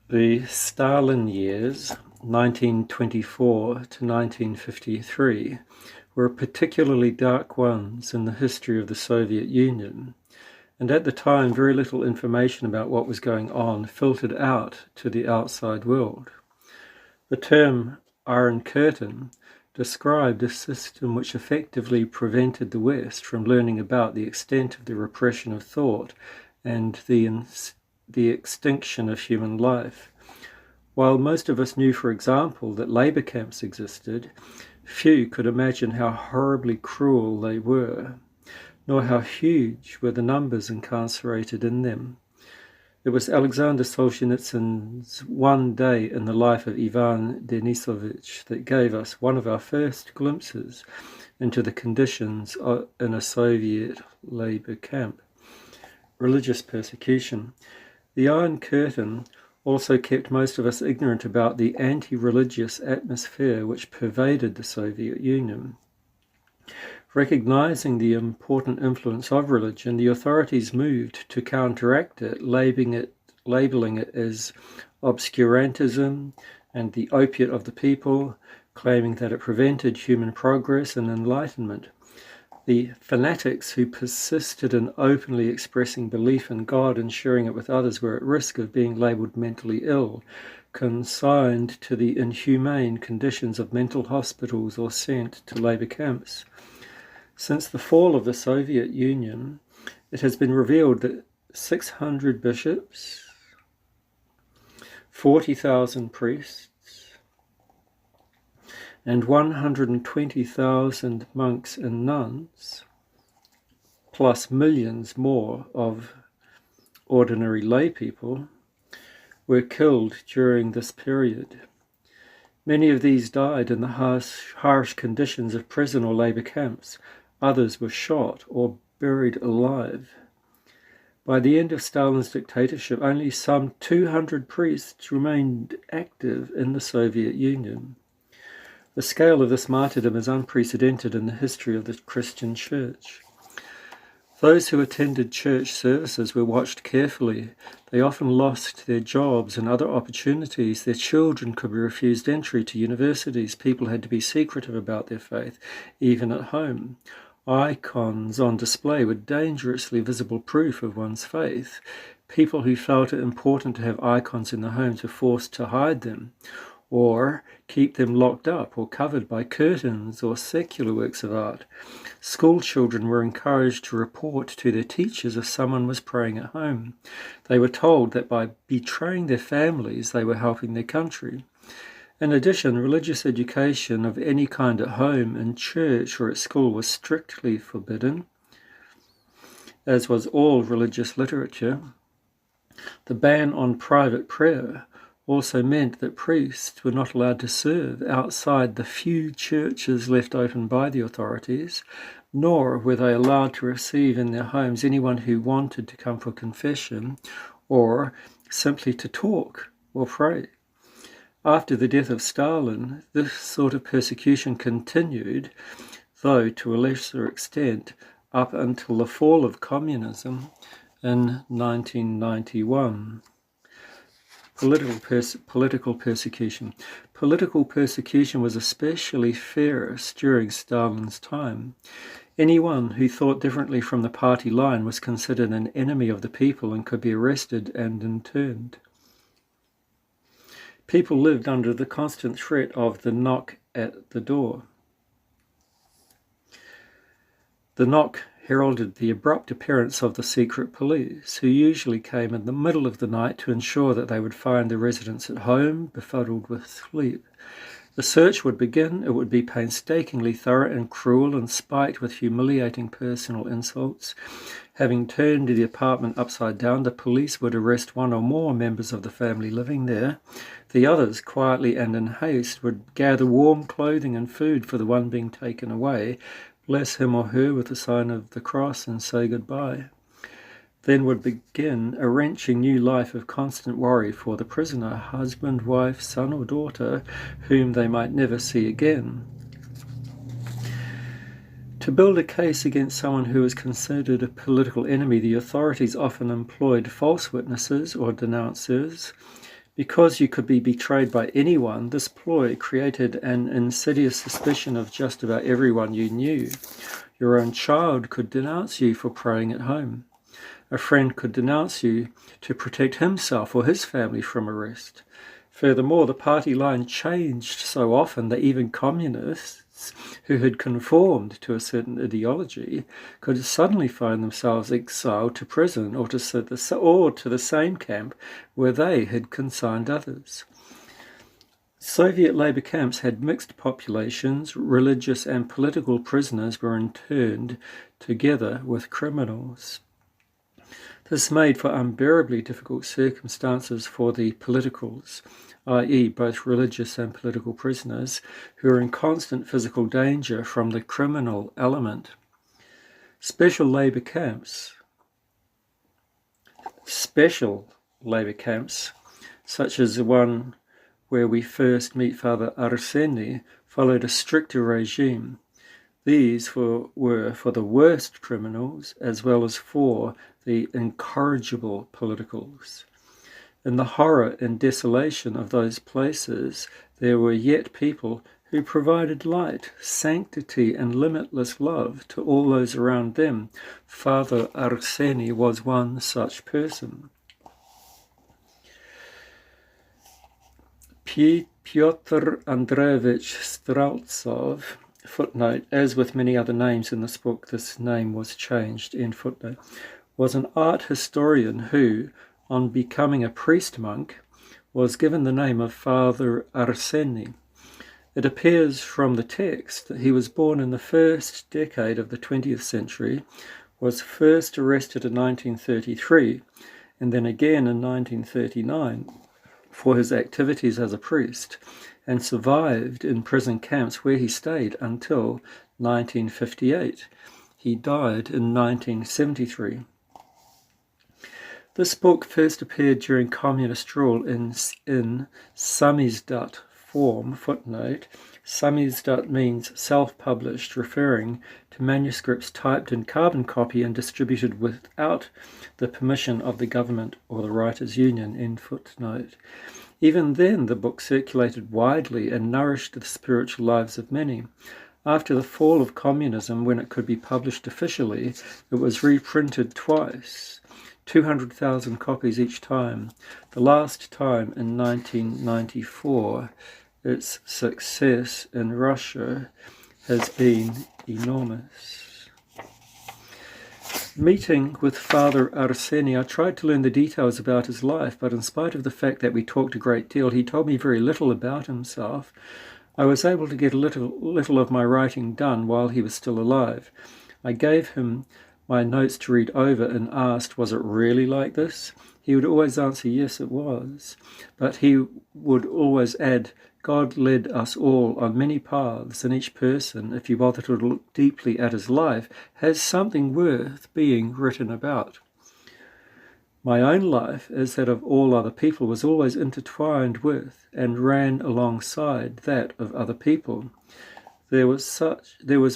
The Stalin years, 1924 to 1953, were particularly dark ones in the history of the Soviet Union, and at the time very little information about what was going on filtered out to the outside world. The term Iron Curtain described a system which effectively prevented the West from learning about the extent of the repression of thought and the extinction of human life. While most of us knew, for example, that labour camps existed, few could imagine how horribly cruel they were, nor how huge were the numbers incarcerated in them. It was Alexander Solzhenitsyn's One Day in the Life of Ivan Denisovich that gave us one of our first glimpses into the conditions in a Soviet labour camp. Religious persecution. The Iron Curtain also kept most of us ignorant about the anti-religious atmosphere which pervaded the Soviet Union. Recognizing the important influence of religion, the authorities moved to counteract it, labeling it as obscurantism and the opiate of the people, claiming that it prevented human progress and enlightenment. The fanatics who persisted in openly expressing belief in God and sharing it with others were at risk of being labelled mentally ill, consigned to the inhumane conditions of mental hospitals or sent to labour camps. Since the fall of the Soviet Union, it has been revealed that 600 bishops, 40,000 priests, and 120,000 monks and nuns, plus millions more of ordinary lay people, were killed during this period. Many of these died in the harsh conditions of prison or labour camps. Others were shot or buried alive. By the end of Stalin's dictatorship, only some 200 priests remained active in the Soviet Union. The scale of this martyrdom is unprecedented in the history of the Christian Church. Those who attended church services were watched carefully. They often lost their jobs and other opportunities. Their children could be refused entry to universities. People had to be secretive about their faith, even at home. Icons on display were dangerously visible proof of one's faith. People who felt it important to have icons in their homes were forced to hide them, or keep them locked up or covered by curtains or secular works of art. School children were encouraged to report to their teachers if someone was praying at home. They were told that by betraying their families, they were helping their country. In addition, religious education of any kind at home, in church, or at school was strictly forbidden, as was all religious literature. The ban on private prayer also meant that priests were not allowed to serve outside the few churches left open by the authorities, nor were they allowed to receive in their homes anyone who wanted to come for confession or simply to talk or pray. After the death of Stalin, this sort of persecution continued, though to a lesser extent, up until the fall of communism in 1991. Political persecution. Political persecution was especially fierce during Stalin's time. Anyone who thought differently from the party line was considered an enemy of the people and could be arrested and interned. People lived under the constant threat of the knock at the door. The knock heralded the abrupt appearance of the secret police, who usually came in the middle of the night to ensure that they would find the residents at home, befuddled with sleep. The search would begin. It would be painstakingly thorough and cruel and spiked with humiliating personal insults. Having turned the apartment upside down, the police would arrest one or more members of the family living there. The others, quietly and in haste, would gather warm clothing and food for the one being taken away, bless him or her with the sign of the cross, and say goodbye. Then would begin a wrenching new life of constant worry for the prisoner, husband, wife, son or daughter, whom they might never see again. To build a case against someone who was considered a political enemy, the authorities often employed false witnesses or denouncers, Because you could be betrayed by anyone, this ploy created an insidious suspicion of just about everyone you knew. Your own child could denounce you for praying at home. A friend could denounce you to protect himself or his family from arrest. Furthermore, the party line changed so often that even communists who had conformed to a certain ideology could suddenly find themselves exiled to prison or to the same camp where they had consigned others. Soviet labor camps had mixed populations. Religious and political prisoners were interned together with criminals. This made for unbearably difficult circumstances for the politicals, i.e. both religious and political prisoners, who were in constant physical danger from the criminal element. Special labor camps, such as the one where we first meet Father Arseny, followed a stricter regime. These were for the worst criminals as well as for the incorrigible politicals. In the horror and desolation of those places, there were yet people who provided light, sanctity, and limitless love to all those around them. Father Arseny was one such person. Pyotr Andreevich Streltsov, footnote, as with many other names in this book, this name was changed, end footnote, was an art historian who, on becoming a priest-monk, was given the name of Father Arseny. It appears from the text that he was born in the first decade of the 20th century, was first arrested in 1933, and then again in 1939 for his activities as a priest, and survived in prison camps where he stayed until 1958. He died in 1973. This book first appeared during communist rule in samizdat form, footnote. Samizdat means self-published, referring to manuscripts typed in carbon copy and distributed without the permission of the government or the writers' union, end footnote. Even then, the book circulated widely and nourished the spiritual lives of many. After the fall of communism, when it could be published officially, it was reprinted twice, 200,000 copies each time, the last time in 1994. Its success in Russia has been enormous. Meeting with Father Arseny, I tried to learn the details about his life, but in spite of the fact that we talked a great deal, he told me very little about himself. I was able to get a little of my writing done while he was still alive. I gave him my notes to read over and asked, was it really like this? He would always answer, yes, it was. But he would always add, God led us all on many paths, and each person, if you bother to look deeply at his life, has something worth being written about. My own life, as that of all other people, was always intertwined with and ran alongside that of other people. There was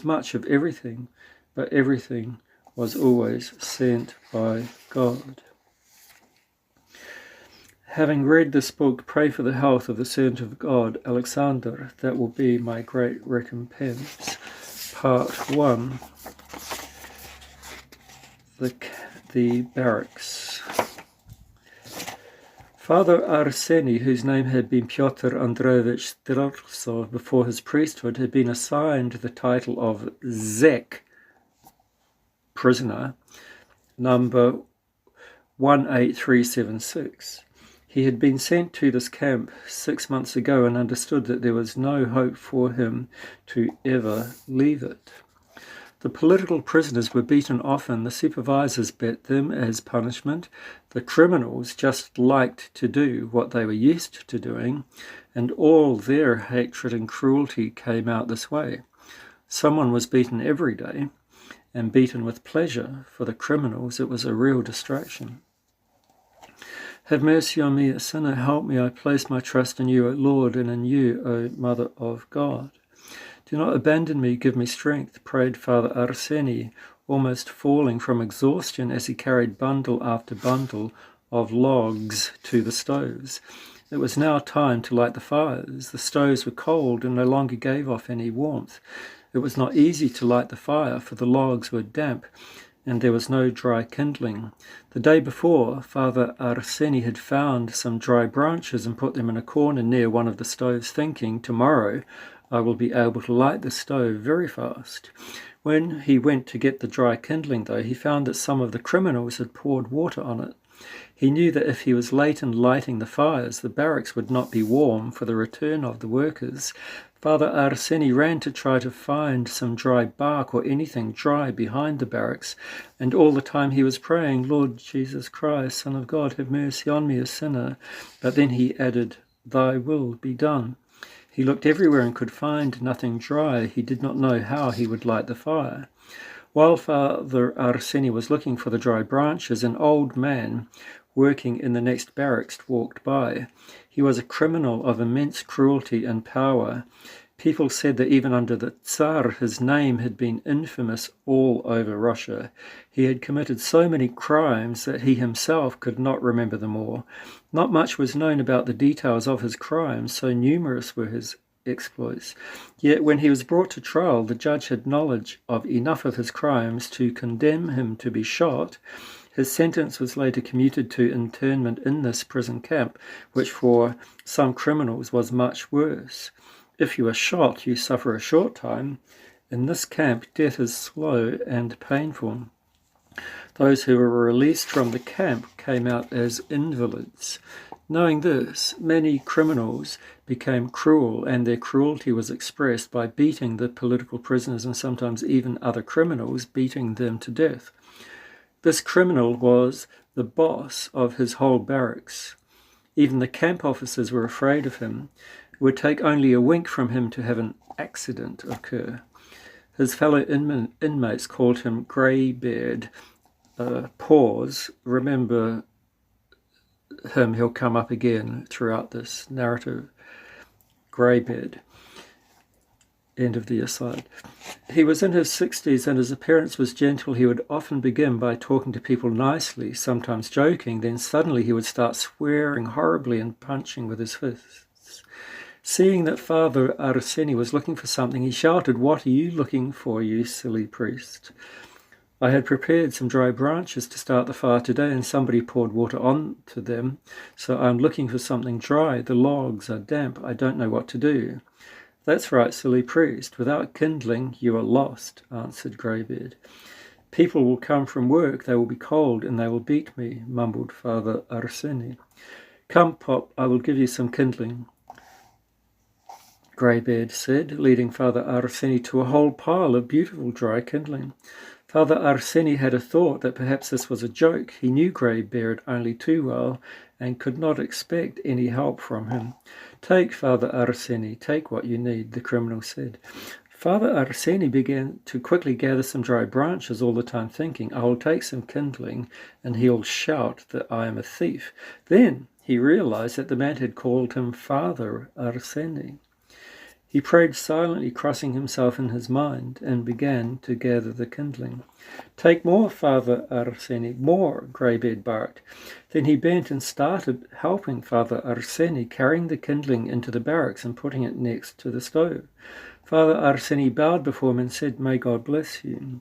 much of everything, but everything was always sent by God. Having read this book, pray for the health of the servant of God, Alexander. That will be my great recompense. Part 1. The barracks. Father Arseny, whose name had been Pyotr Andreevich Streltsov before his priesthood, had been assigned the title of Zek, prisoner, number 18376. He had been sent to this camp 6 months ago and understood that there was no hope for him to ever leave it. The political prisoners were beaten often. The supervisors beat them as punishment. The criminals just liked to do what they were used to doing, and all their hatred and cruelty came out this way. Someone was beaten every day, and beaten with pleasure. For the criminals, it was a real distraction. Have mercy on me, a sinner. Help me. I place my trust in you, O Lord, and in you, O Mother of God. Do not abandon me. Give me strength, prayed Father Arseny, almost falling from exhaustion as he carried bundle after bundle of logs to the stoves. It was now time to light the fires. The stoves were cold and no longer gave off any warmth. It was not easy to light the fire, for the logs were damp, and there was no dry kindling. The day before, Father Arseny had found some dry branches and put them in a corner near one of the stoves, thinking, "Tomorrow I will be able to light the stove very fast." When he went to get the dry kindling, though, he found that some of the criminals had poured water on it. He knew that if he was late in lighting the fires, the barracks would not be warm for the return of the workers. Father Arseny ran to try to find some dry bark or anything dry behind the barracks, and all the time he was praying, "Lord Jesus Christ, Son of God, have mercy on me, a sinner." But then he added, "Thy will be done." He looked everywhere and could find nothing dry. He did not know how he would light the fire. While Father Arseny was looking for the dry branches, an old man working in the next barracks walked by. He was a criminal of immense cruelty and power. People said that even under the Tsar, his name had been infamous all over Russia. He had committed so many crimes that he himself could not remember them all. Not much was known about the details of his crimes, so numerous were his exploits. Yet when he was brought to trial, the judge had knowledge of enough of his crimes to condemn him to be shot. His sentence was later commuted to internment in this prison camp, which for some criminals was much worse. If you are shot, you suffer a short time. In this camp, death is slow and painful. Those who were released from the camp came out as invalids. Knowing this, many criminals became cruel, and their cruelty was expressed by beating the political prisoners and sometimes even other criminals, beating them to death. This criminal was the boss of his whole barracks. Even the camp officers were afraid of him. It would take only a wink from him to have an accident occur. His fellow inmates called him Greybeard. Pause. Remember him, he'll come up again throughout this narrative. Greybeard. End of the aside. He was in his 60s and his appearance was gentle. He would often begin by talking to people nicely, sometimes joking, then suddenly he would start swearing horribly and punching with his fists. Seeing that Father Arseny was looking for something, he shouted, "What are you looking for, you silly priest?" "I had prepared some dry branches to start the fire today and somebody poured water onto them, so I'm looking for something dry. The logs are damp. I don't know what to do." "That's right, silly priest. Without kindling, you are lost," answered Greybeard. "People will come from work. They will be cold and they will beat me," mumbled Father Arseny. "Come, Pop, I will give you some kindling," Greybeard said, leading Father Arseny to a whole pile of beautiful dry kindling. Father Arseny had a thought that perhaps this was a joke. He knew Greybeard only too well and could not expect any help from him. "Take, Father Arseny, take what you need," the criminal said. Father Arseny began to quickly gather some dry branches, all the time thinking, "I will take some kindling and he'll shout that I am a thief." Then he realized that the man had called him Father Arseny. He prayed silently, crossing himself in his mind, and began to gather the kindling. "Take more, Father Arseny, more," Greybeard barked. Then he bent and started helping Father Arseny, carrying the kindling into the barracks and putting it next to the stove. Father Arseny bowed before him and said, "May God bless you."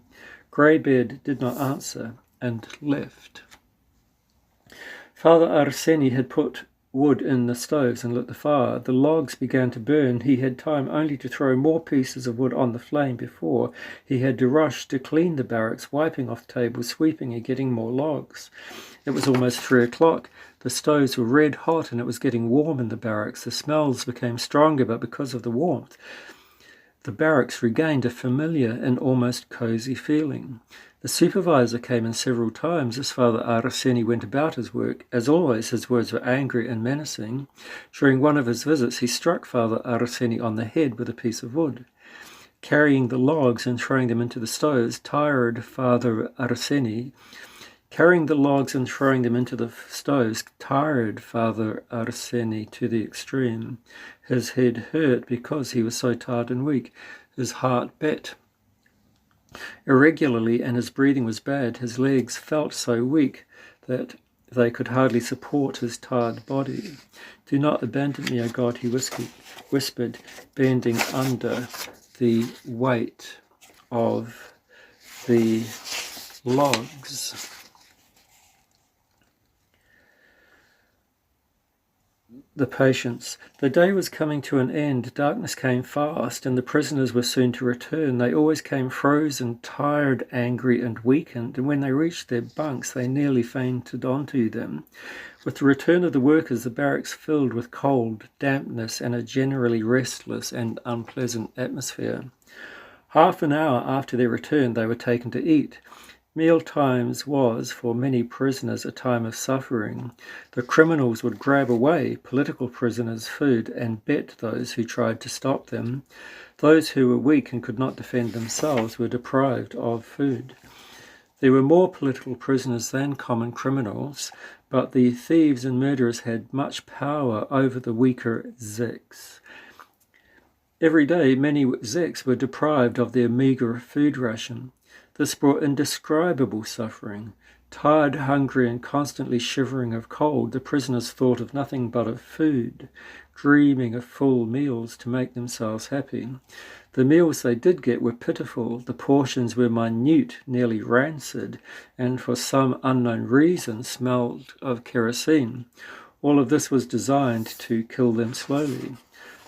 Greybeard did not answer and left. Father Arseny had put wood in the stoves and lit the fire. The logs began to burn. He had time only to throw more pieces of wood on the flame before he had to rush to clean the barracks, wiping off tables, sweeping and getting more logs. It was almost 3 o'clock. The stoves were red hot and it was getting warm in the barracks. The smells became stronger, but because of the warmth, the barracks regained a familiar and almost cozy feeling. The supervisor came in several times as Father Arseny went about his work. As always, his words were angry and menacing. During one of his visits, he struck Father Arseny on the head with a piece of wood. Carrying the logs and throwing them into the stoves tired Father Arseny. Carrying the logs and throwing them into the stoves tired Father Arseny to the extreme. His head hurt because he was so tired and weak. His heart beat irregularly and his breathing was bad. His legs felt so weak that they could hardly support his tired body. "Do not abandon me, O God," he whispered, bending under the weight of the logs. The patients. The day was coming to an end. Darkness came fast, and the prisoners were soon to return. They always came frozen, tired, angry, and weakened, and when they reached their bunks, they nearly fainted onto them. With the return of the workers, the barracks filled with cold, dampness, and a generally restless and unpleasant atmosphere. Half an hour after their return, they were taken to eat. Meal times was, for many prisoners, a time of suffering. The criminals would grab away political prisoners' food and bet those who tried to stop them. Those who were weak and could not defend themselves were deprived of food. There were more political prisoners than common criminals, but the thieves and murderers had much power over the weaker zeks. Every day, many zeks were deprived of their meagre food ration. This brought indescribable suffering. Tired, hungry, and constantly shivering of cold, the prisoners thought of nothing but of food, dreaming of full meals to make themselves happy. The meals they did get were pitiful. The portions were minute, nearly rancid, and for some unknown reason smelled of kerosene. All of this was designed to kill them slowly.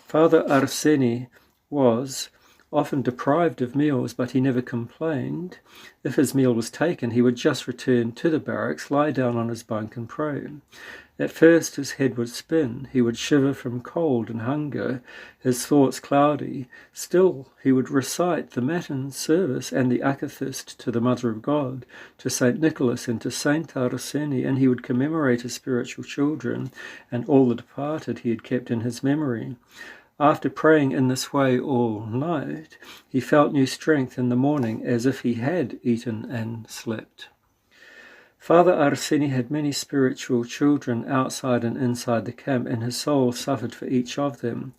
Father Arseny was often deprived of meals, but he never complained. If his meal was taken, he would just return to the barracks, lie down on his bunk and pray. At first his head would spin, he would shiver from cold and hunger, his thoughts cloudy. Still he would recite the Matin service and the Akathist to the Mother of God, to St. Nicholas and to St. Arseny, and he would commemorate his spiritual children and all the departed he had kept in his memory. After praying in this way all night, he felt new strength in the morning, as if he had eaten and slept. Father Arseny had many spiritual children outside and inside the camp, and his soul suffered for each of them.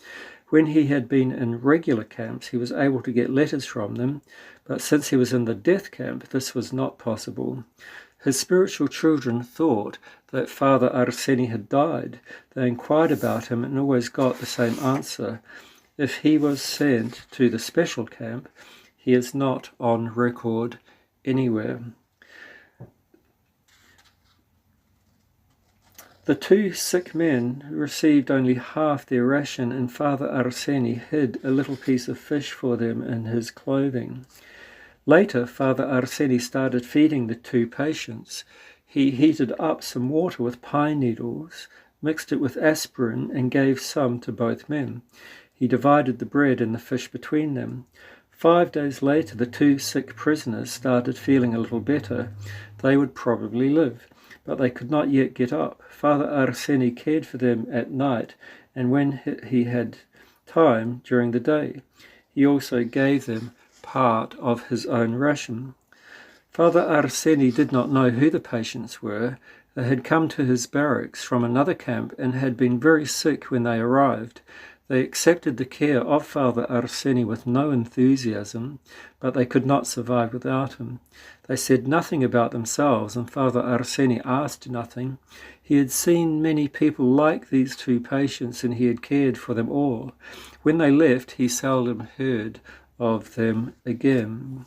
When he had been in regular camps, he was able to get letters from them, but since he was in the death camp, this was not possible. His spiritual children thought that Father Arseny had died. They inquired about him and always got the same answer. If he was sent to the special camp, he is not on record anywhere. The two sick men received only half their ration, and Father Arseny hid a little piece of fish for them in his clothing. Later, Father Arseny started feeding the two patients. He heated up some water with pine needles, mixed it with aspirin, and gave some to both men. He divided the bread and the fish between them. 5 days later, the two sick prisoners started feeling a little better. They would probably live, but they could not yet get up. Father Arseny cared for them at night, and when he had time during the day. He also gave them part of his own ration. Father Arseny did not know who the patients were. They had come to his barracks from another camp and had been very sick when they arrived. They accepted the care of Father Arseny with no enthusiasm, but they could not survive without him. They said nothing about themselves, and Father Arseny asked nothing. He had seen many people like these two patients, and he had cared for them all. When they left, he seldom heard of them again.